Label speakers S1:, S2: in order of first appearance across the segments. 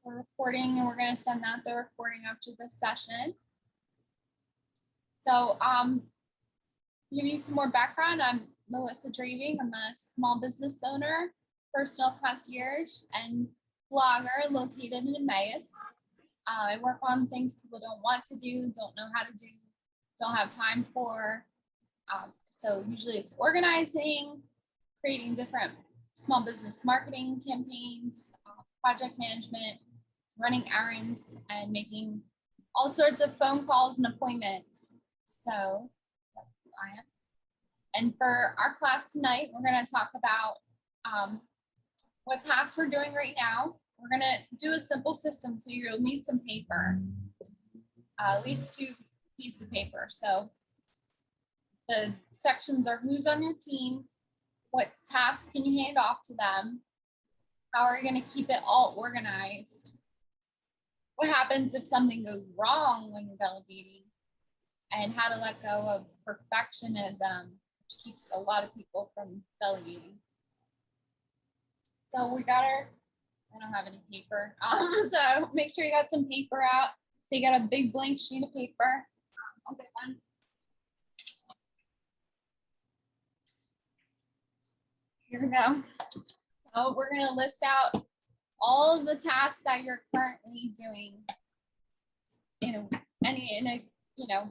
S1: We're recording, and we're going to send out the recording after this session. So to give you some more background, I'm Melissa Draving. I'm a small business owner, personal concierge, and blogger located in Emmaus. I work on things people don't want to do, don't know how to do, don't have time for. So usually it's organizing, creating different small business marketing campaigns, project management, running errands, and making all sorts of phone calls and appointments. So that's who I am. And for our class tonight, we're going to talk about what tasks we're doing right now. We're going to do a simple system, so you'll need some paper, at least 2 pieces of paper. So the sections are who's on your team, what tasks can you hand off to them, how are you going to keep it all organized, what happens if something goes wrong when you're delegating, and how to let go of perfectionism, which keeps a lot of people from delegating. So we got our, I don't have any paper, so make sure you got some paper out. So you got a big blank sheet of paper. I'll get one. Here we go. So we're going to list out all of the tasks that you're currently doing in a you know,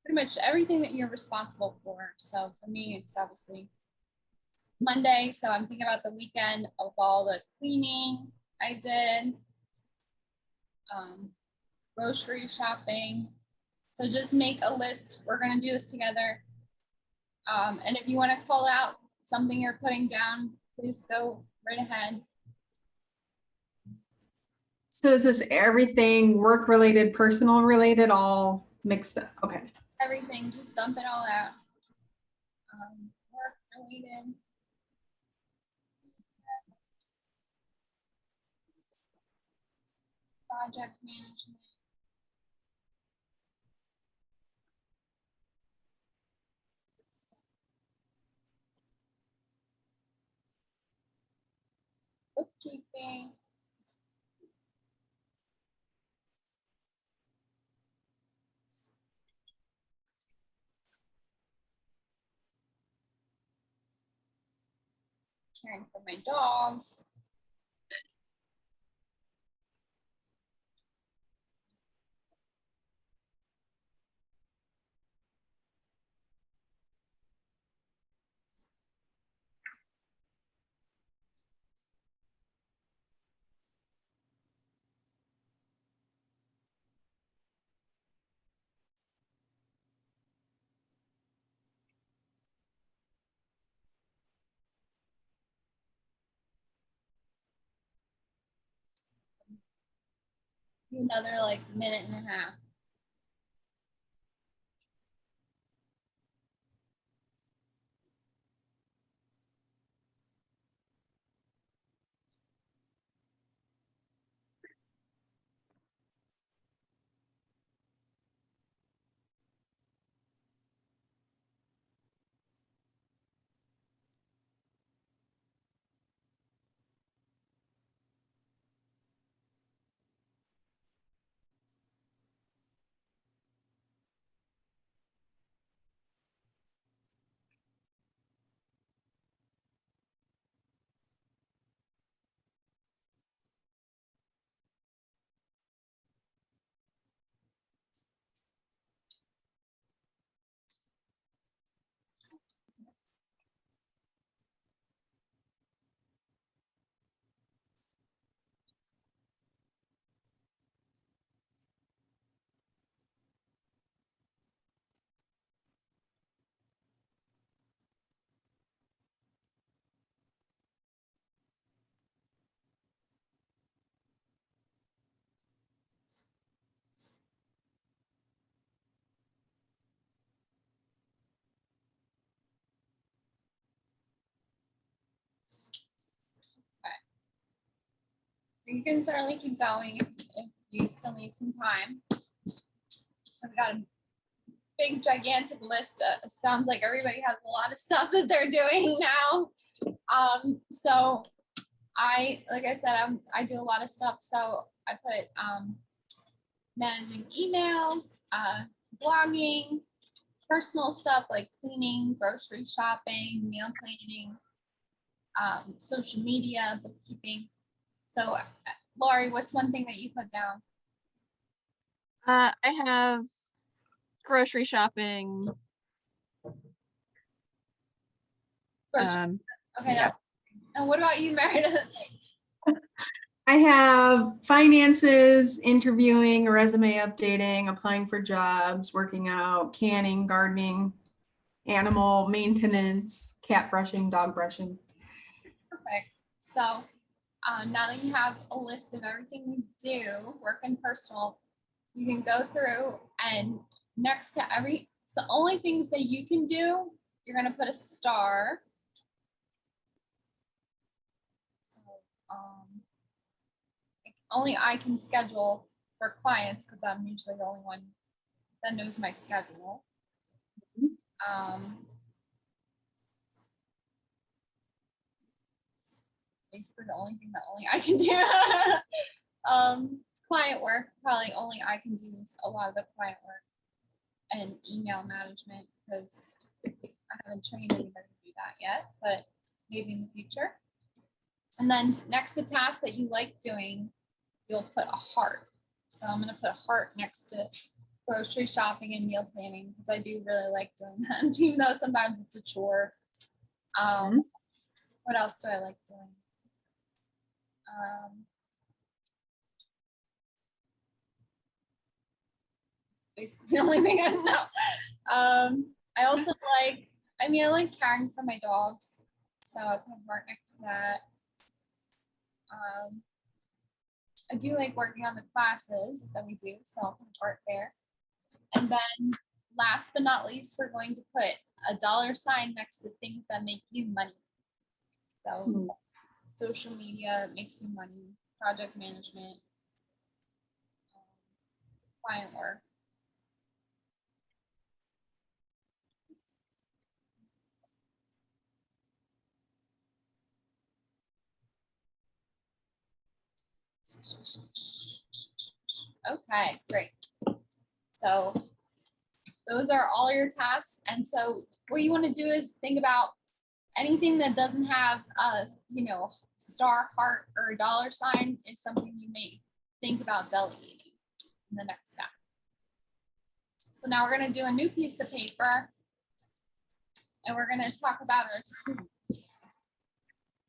S1: pretty much everything that you're responsible for. So for me, it's obviously Monday, so I'm thinking about the weekend of all the cleaning I did, grocery shopping. So just make a list. We're going to do this together. And if you want to call out something you're putting down, please go right ahead.
S2: So is this everything work related, personal related, all mixed up? Okay.
S1: Everything, just dump it all out. Work related. Project management. Bookkeeping. Caring for my dogs. Do another like minute and a half. So you can certainly keep going if you still need some time. So we got a big, gigantic list. Sounds like everybody has a lot of stuff that they're doing now. So like I said, I do a lot of stuff. So I put managing emails, blogging, personal stuff like cleaning, grocery shopping, meal planning, social media, bookkeeping. So, Lori, what's one thing that you put down?
S3: I have grocery shopping.
S1: Okay.
S3: Yeah.
S1: And what about you, Meredith?
S2: I have finances, interviewing, resume updating, applying for jobs, working out, canning, gardening, animal maintenance, cat brushing, dog brushing.
S1: Perfect. So now that you have a list of everything you do, work and personal, you can go through and next to so only things that you can do, you're going to put a star. So only I can schedule for clients because I'm usually the only one that knows my schedule. Basically the only thing that only I can do. Client work, probably only I can do a lot of the client work and email management because I haven't trained anybody to do that yet, but maybe in the future. And then next to tasks that you like doing, you'll put a heart. So I'm going to put a heart next to grocery shopping and meal planning because I do really like doing that, even though sometimes it's a chore. What else do I like doing? Basically the only thing I know. I also I like caring for my dogs, so I put a heart next to that. I do like working on the classes that we do, so I'll put a heart there. And then last but not least, we're going to put a $ next to things that make you money. So social media makes you money, project management, client work. Okay, great. So those are all your tasks. And so what you want to do is think about anything that doesn't have a, star, heart, or a $ is something you may think about delegating in the next step. So now we're going to do a new piece of paper and we're going to talk about our team.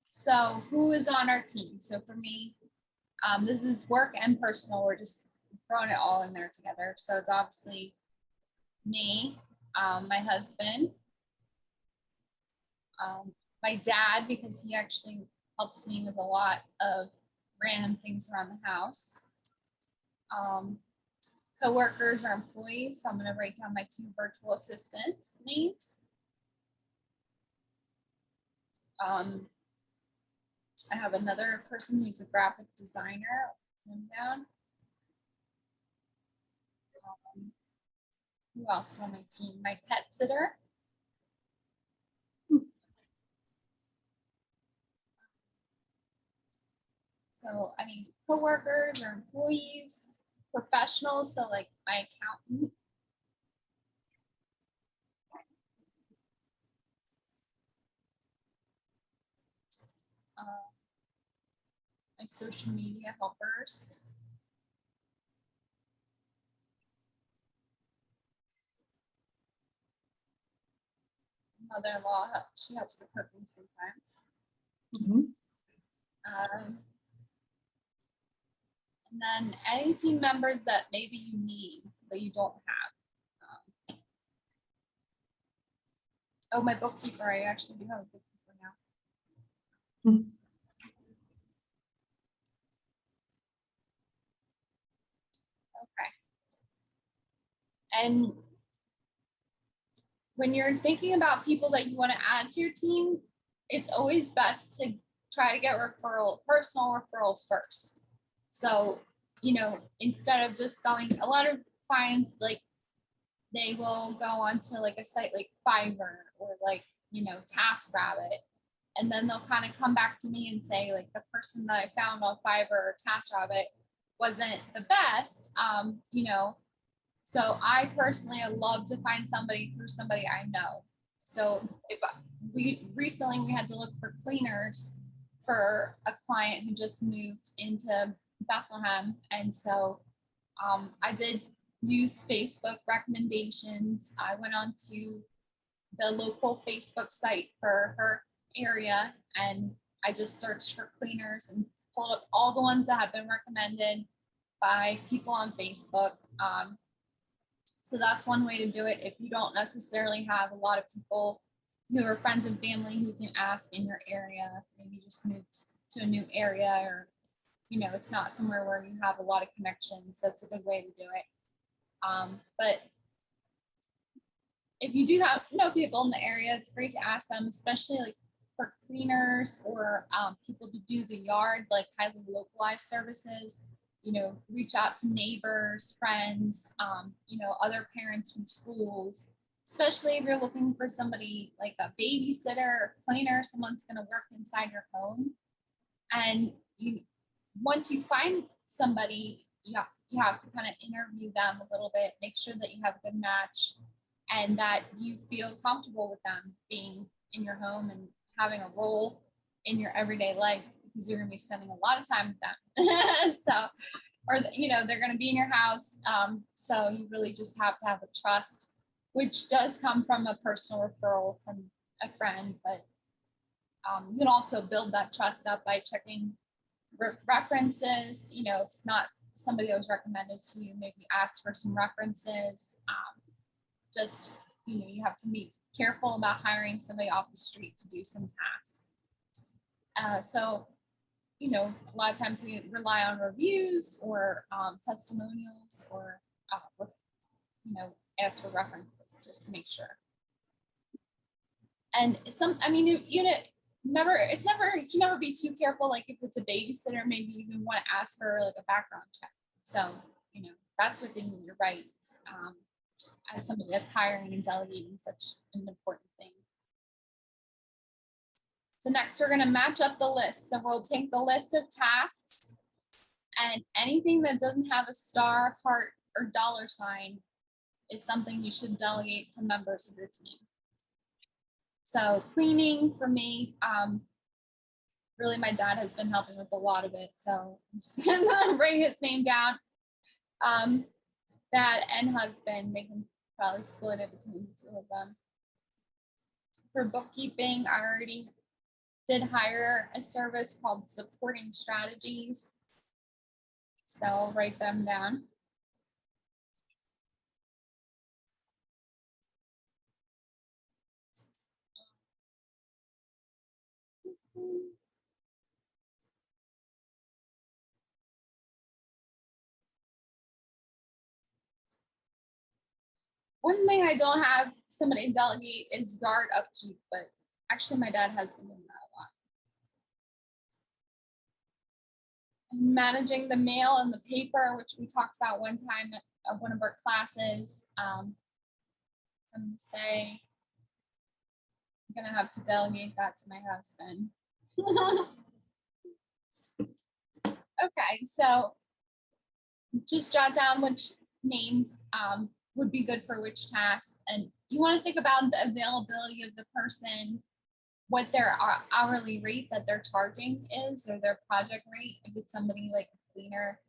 S1: So who is on our team? So for me, this is work and personal. We're just throwing it all in there together. So it's obviously me, my husband, my dad, because he actually helps me with a lot of random things around the house. Co-workers or employees. So I'm going to write down my 2 virtual assistants names. I have another person who's a graphic designer. I'll put him down. Who else is on my team? My pet sitter. So any coworkers or employees, professionals, so like my accountant. My social media helpers. Mother-in-law, she helps the cooking sometimes. And then any team members that maybe you need but you don't have. Oh, my bookkeeper. I actually do have a bookkeeper now. Okay. And when you're thinking about people that you want to add to your team, it's always best to try to get personal referrals first. So, instead of just going, a lot of clients, like, they will go onto like a site like Fiverr or like, TaskRabbit and then they'll kind of come back to me and say, like, the person that I found on Fiverr or TaskRabbit wasn't the best, you know. So I personally love to find somebody through somebody I know. So if we had to look for cleaners for a client who just moved into Bethlehem, and so I did use Facebook recommendations. I went on to the local Facebook site for her area, and I just searched for cleaners and pulled up all the ones that have been recommended by people on Facebook. So that's one way to do it. If you don't necessarily have a lot of people who are friends and family who can ask in your area, maybe just moved to a new area, or, you know, it's not somewhere where you have a lot of connections, that's a good way to do it. But if you do have know people in the area, it's great to ask them, especially like for cleaners or people to do the yard, like highly localized services. You know, reach out to neighbors, friends, you know, other parents from schools, especially if you're looking for somebody like a babysitter or cleaner, someone's going to work inside your home. And once you find somebody, you have to kind of interview them a little bit, make sure that you have a good match and that you feel comfortable with them being in your home and having a role in your everyday life, because you're going to be spending a lot of time with them. So, or, you know, they're going to be in your house. So you really just have to have a trust, which does come from a personal referral from a friend, but you can also build that trust up by checking references. You know, if it's not somebody that was recommended to you, maybe ask for some references. Just, you know, you have to be careful about hiring somebody off the street to do some tasks. So, you know, a lot of times we rely on reviews or testimonials, or, you know, ask for references just to make sure. And I mean, you can never be too careful. Like if it's a babysitter, maybe you even want to ask for like a background check. So, you know, that's within your rights as somebody that's hiring and delegating such an important thing. So next we're going to match up the list. So we'll take the list of tasks, and anything that doesn't have a star, heart, or dollar sign is something you should delegate to members of your team. So cleaning for me, really my dad has been helping with a lot of it. So I'm just gonna bring his name down. Dad and husband, they can probably split it between the two of them. For bookkeeping, I already did hire a service called Supporting Strategies. So I'll write them down. One thing I don't have somebody delegate is yard upkeep, but actually my dad has been doing that a lot. And managing the mail and the paper, which we talked about one time at one of our classes. I'm gonna say I'm gonna have to delegate that to my husband. Okay, so just jot down which names would be good for which tasks, and you want to think about the availability of the person, what their hourly rate that they're charging is, or their project rate. If it's somebody like a cleaner,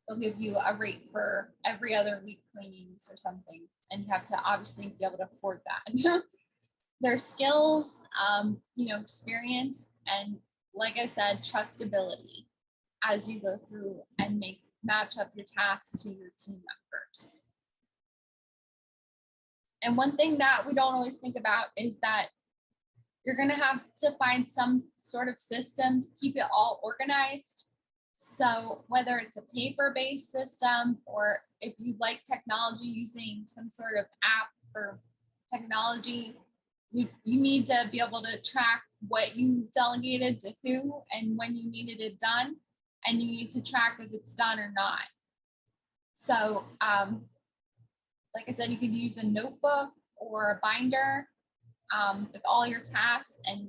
S1: they'll give you a rate for every other week cleanings or something, and you have to obviously be able to afford that. Their skills, you know, experience, and like I said, trustability as you go through and match up your tasks to your team members. And one thing that we don't always think about is that you're going to have to find some sort of system to keep it all organized. So whether it's a paper-based system, or if you like technology, using some sort of app for technology, you need to be able to track what you delegated to who and when you needed it done, and you need to track if it's done or not. So like I said, you could use a notebook or a binder. with all your tasks, and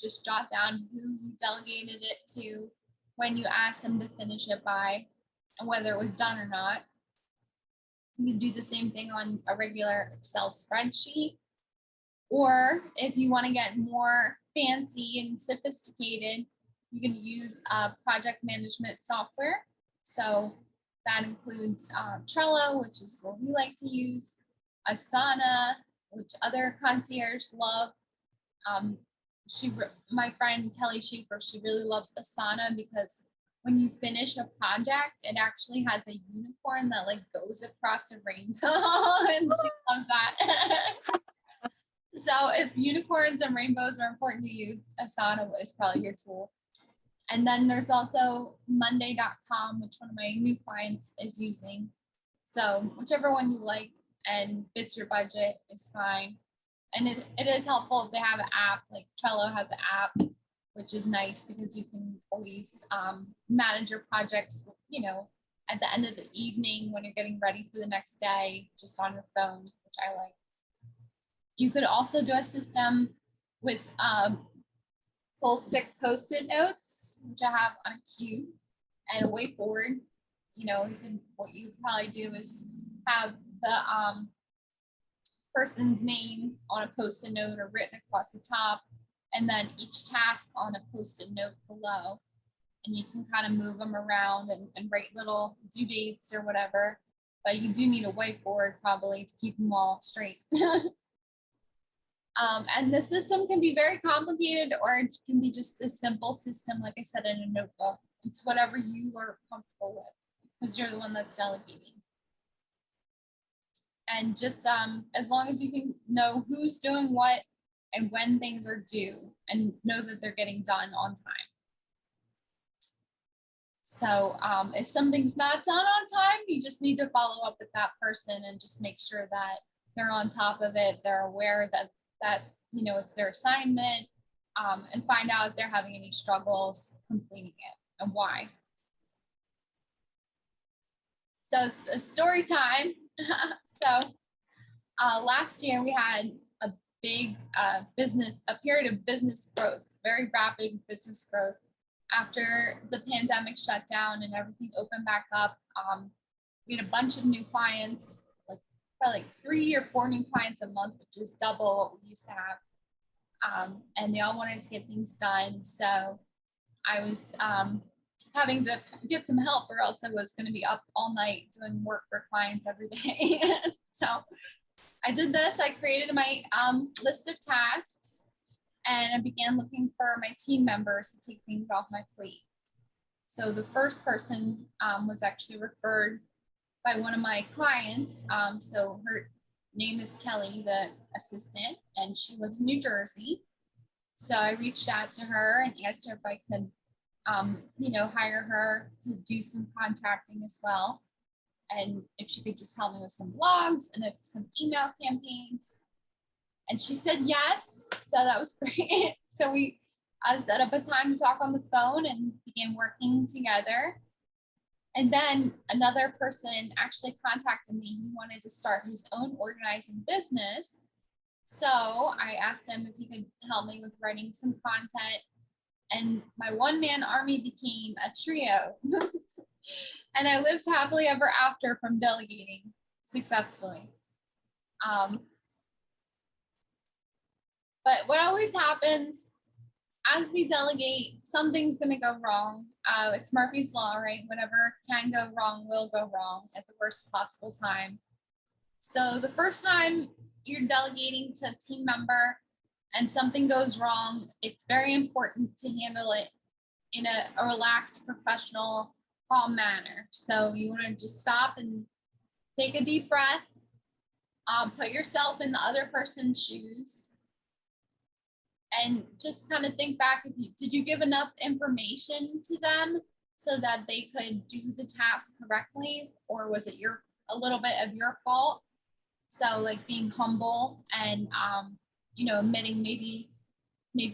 S1: just jot down who you delegated it to, when you asked them to finish it by, and whether it was done or not. You can do the same thing on a regular Excel spreadsheet. Or if you want to get more fancy and sophisticated, you can use project management software. So that includes Trello, which is what we like to use, Asana, which other concierge love. My friend Kelly Schaefer, she really loves Asana because when you finish a project, it actually has a unicorn that like goes across a rainbow, and she loves that. So if unicorns and rainbows are important to you, Asana is probably your tool. And then there's also Monday.com, which one of my new clients is using. So whichever one you like and fits your budget is fine. And it is helpful if they have an app, like Trello has an app, which is nice because you can always manage your projects, at the end of the evening when you're getting ready for the next day, just on your phone, which I like. You could also do a system with full stick Post-it notes, which I have on a cube, and a whiteboard. What you probably do is have the person's name on a Post-it note or written across the top, and then each task on a Post-it note below. And you can kind of move them around and write little due dates or whatever. But you do need a whiteboard probably to keep them all straight. And the system can be very complicated, or it can be just a simple system, like I said, in a notebook. It's whatever you are comfortable with, because you're the one that's delegating. And just as long as you can know who's doing what and when things are due, and know that they're getting done on time. So if something's not done on time, you just need to follow up with that person and just make sure that they're on top of it. They're aware that it's their assignment, and find out if they're having any struggles completing it and why. So it's a story time. So last year we had a big period of business growth, very rapid business growth. After the pandemic shut down and everything opened back up, we had a bunch of new clients, probably 3 or 4 new clients a month, which is double what we used to have. And they all wanted to get things done. So I was having to get some help, or else I was going to be up all night doing work for clients every day. So I did this. I created my list of tasks, and I began looking for my team members to take things off my plate. So the first person was actually referred by one of my clients. So her name is Kelly, the assistant, and she lives in New Jersey. So I reached out to her and asked her if I could, hire her to do some contracting as well. And if she could just help me with some blogs and some email campaigns. And she said yes. So that was great. So we set up a time to talk on the phone and began working together. And then another person actually contacted me. He wanted to start his own organizing business. So I asked him if he could help me with writing some content. And my one-man army became a trio. And I lived happily ever after from delegating successfully. But what always happens as we delegate, something's going to go wrong. It's Murphy's Law, right? Whatever can go wrong will go wrong at the worst possible time. So the first time you're delegating to a team member and something goes wrong, it's very important to handle it in a relaxed, professional, calm manner. So you want to just stop and take a deep breath, put yourself in the other person's shoes, and just kind of think back, did you give enough information to them so that they could do the task correctly, or was it a little bit of your fault? So like being humble and admitting maybe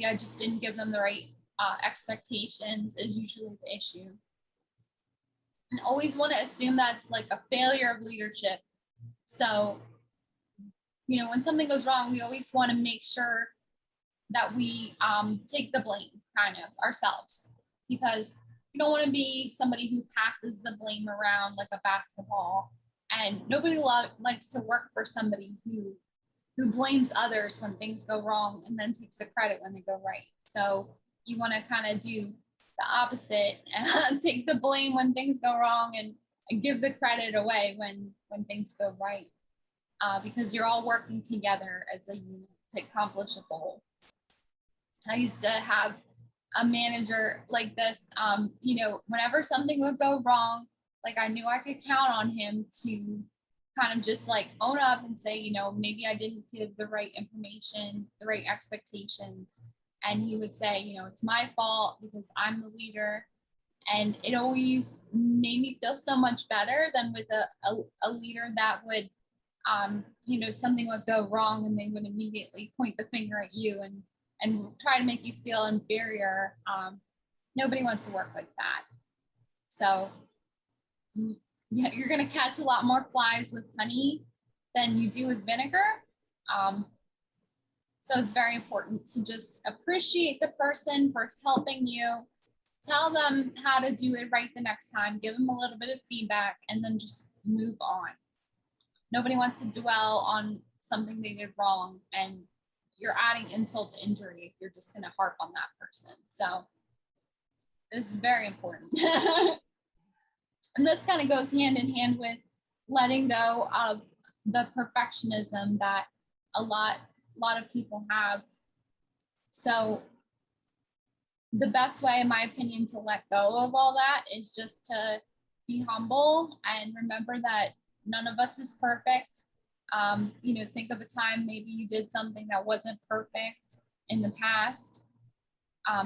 S1: I just didn't give them the right expectations is usually the issue. And always want to assume that's like a failure of leadership. So when something goes wrong, we always want to make sure that we take the blame kind of ourselves, because you don't want to be somebody who passes the blame around like a basketball. And nobody likes to work for somebody who blames others when things go wrong and then takes the credit when they go right. So you want to kind of do the opposite and take the blame when things go wrong, and give the credit away when things go right, because you're all working together as a unit to accomplish a goal. I used to have a manager like this. Whenever something would go wrong, like I knew I could count on him to kind of just like own up and say, maybe I didn't give the right information, the right expectations. And he would say, it's my fault because I'm the leader. And it always made me feel so much better than with a leader that would, something would go wrong and they would immediately point the finger at you and try to make you feel inferior. Nobody wants to work like that. So yeah, you're going to catch a lot more flies with honey than you do with vinegar. So it's very important to just appreciate the person for helping you. Tell them how to do it right the next time. Give them a little bit of feedback and then just move on. Nobody wants to dwell on something they did wrong, and you're adding insult to injury if you're just going to harp on that person. So this is very important. And this kind of goes hand in hand with letting go of the perfectionism that a lot of people have. So the best way, in my opinion, to let go of all that is just to be humble and remember that none of us is perfect. Think of a time maybe you did something that wasn't perfect in the past.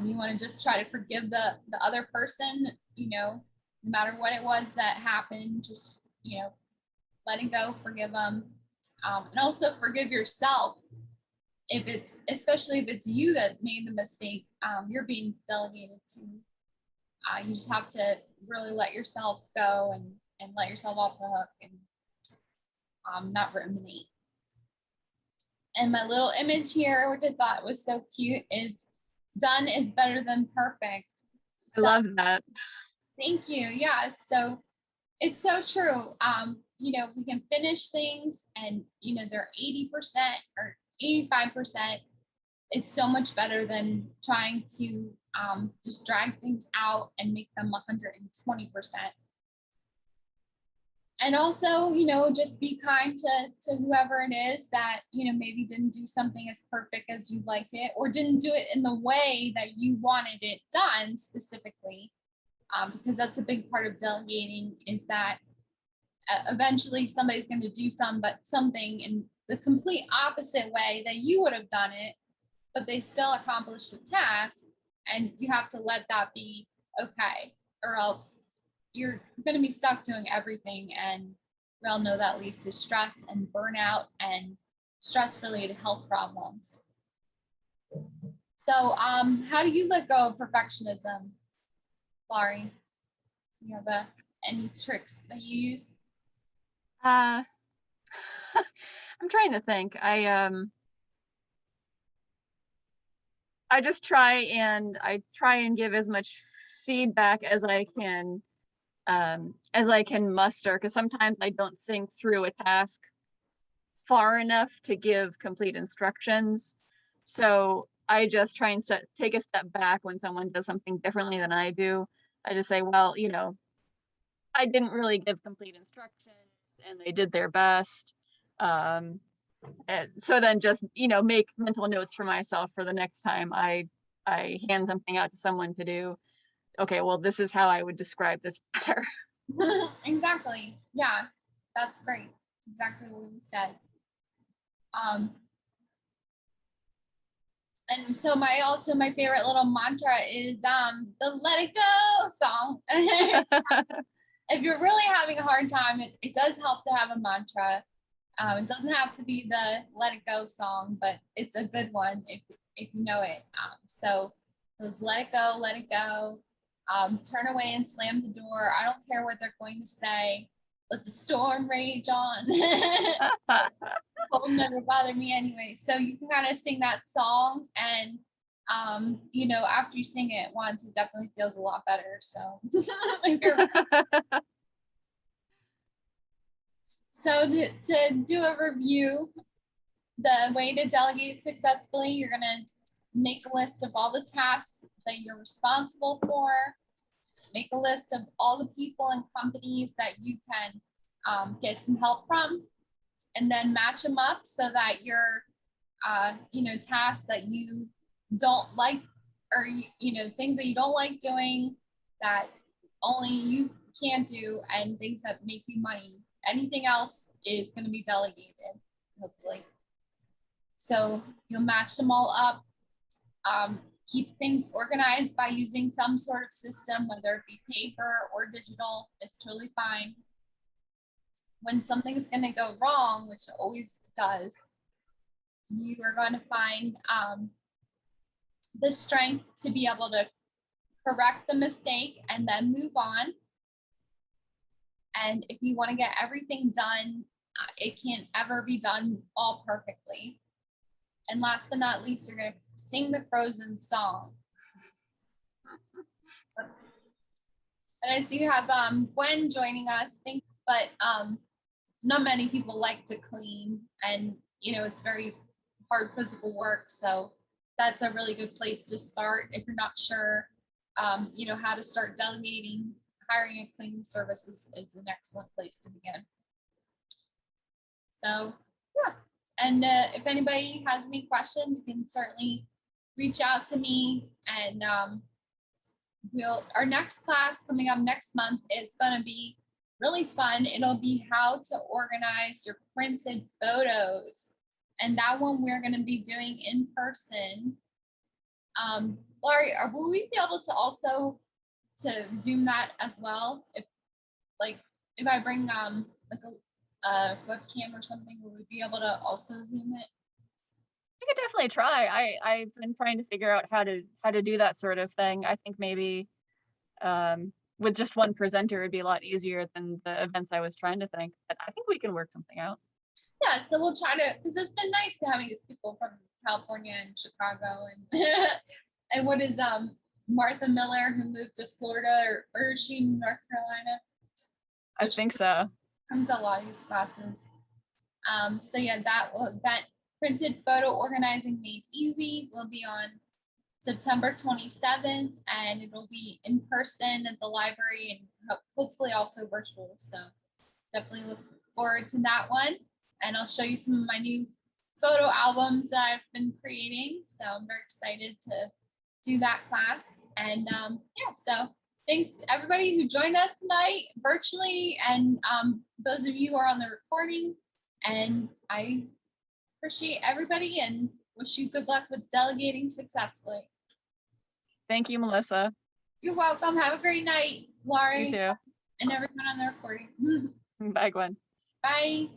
S1: You want to just try to forgive the other person, no matter what it was that happened, just, letting go, forgive them. And also forgive yourself. Especially if it's you that made the mistake, you're being delegated to. You just have to really let yourself go and let yourself off the hook and not ruminate. And my little image here, which I thought was so cute, is done is better than perfect.
S3: I love that.
S1: Thank you. Yeah, it's so true. We can finish things and they're 80% or 85%. It's so much better than trying to just drag things out and make them 120%. And also, just be kind to whoever it is that, maybe didn't do something as perfect as you liked it, or didn't do it in the way that you wanted it done specifically. Because that's a big part of delegating, is that eventually somebody's going to do something in the complete opposite way that you would have done it, but they still accomplish the task, and you have to let that be okay, or else you're going to be stuck doing everything, and we all know that leads to stress and burnout and stress-related health problems. So how do you let go of perfectionism, Laurie? Do you have any tricks that you use?
S3: I'm trying to think. I just try and give as much feedback as I can muster, because sometimes I don't think through a task far enough to give complete instructions. So I just try and take a step back when someone does something differently than I do. I just say, well, I didn't really give complete instructions and they did their best. So then just, make mental notes for myself for the next time I hand something out to someone to do. Okay, well, this is how I would describe this better.
S1: Exactly. Yeah, that's great. Exactly what you said. And so my favorite little mantra is the Let It Go song. If you're really having a hard time, it does help to have a mantra. It doesn't have to be the Let It Go song, but it's a good one if you know it. So it's let it go, let it go. Turn away and slam the door. I don't care what they're going to say. Let the storm rage on. cold never bothered me anyway. So you can kind of sing that song, and you know, after you sing it once, it definitely feels a lot better. So if you're so to do a review, the way to delegate successfully, you're gonna make a list of all the tasks that you're responsible for. Make a list of all the people and companies that you can get some help from, and then match them up so that your you know, tasks that you don't like, or you know, things that you don't like doing that only you can do, and things that make you money. Anything else is going to be delegated, hopefully. So you'll match them all up. Keep things organized by using some sort of system, whether it be paper or digital. It's totally fine. When something is going to go wrong, which it always does, you are going to find the strength to be able to correct the mistake and then move on. And if you want to get everything done, it can't ever be done all perfectly. And last but not least, you're going to sing the Frozen song. And I see you have Gwen joining us, but not many people like to clean, and you know, it's very hard physical work. So that's a really good place to start if you're not sure, you know, how to start delegating. Hiring a cleaning service is an excellent place to begin. So yeah, and if anybody has any questions, you can certainly reach out to me, and our next class coming up next month is going to be really fun. It'll be how to organize your printed photos, and that one we're going to be doing in person. Laurie, will we be able to also to Zoom that as well? If I bring like a webcam or something, will we be able to also Zoom it?
S3: I could definitely try. I've been trying to figure out how to do that sort of thing. I think maybe with just one presenter it'd be a lot easier than the events I was trying to think. But I think we can work something out.
S1: Yeah, so we'll try to, because it's been nice to having these people from California and Chicago, and and what is Martha Miller, who moved to Florida, or is she in North Carolina?
S3: I think so.
S1: Comes to a lot of these classes. So yeah, that printed photo organizing made easy will be on September 27th, and it'll be in person at the library and hopefully also virtual. So definitely look forward to that one. And I'll show you some of my new photo albums that I've been creating. So I'm very excited to do that class. And yeah, so thanks to everybody who joined us tonight virtually, and those of you who are on the recording. And I appreciate everybody and wish you good luck with delegating successfully.
S3: Thank you, Melissa.
S1: You're welcome. Have a great night, Laurie.
S3: You too.
S1: And everyone on the recording.
S3: Bye, Gwen.
S1: Bye.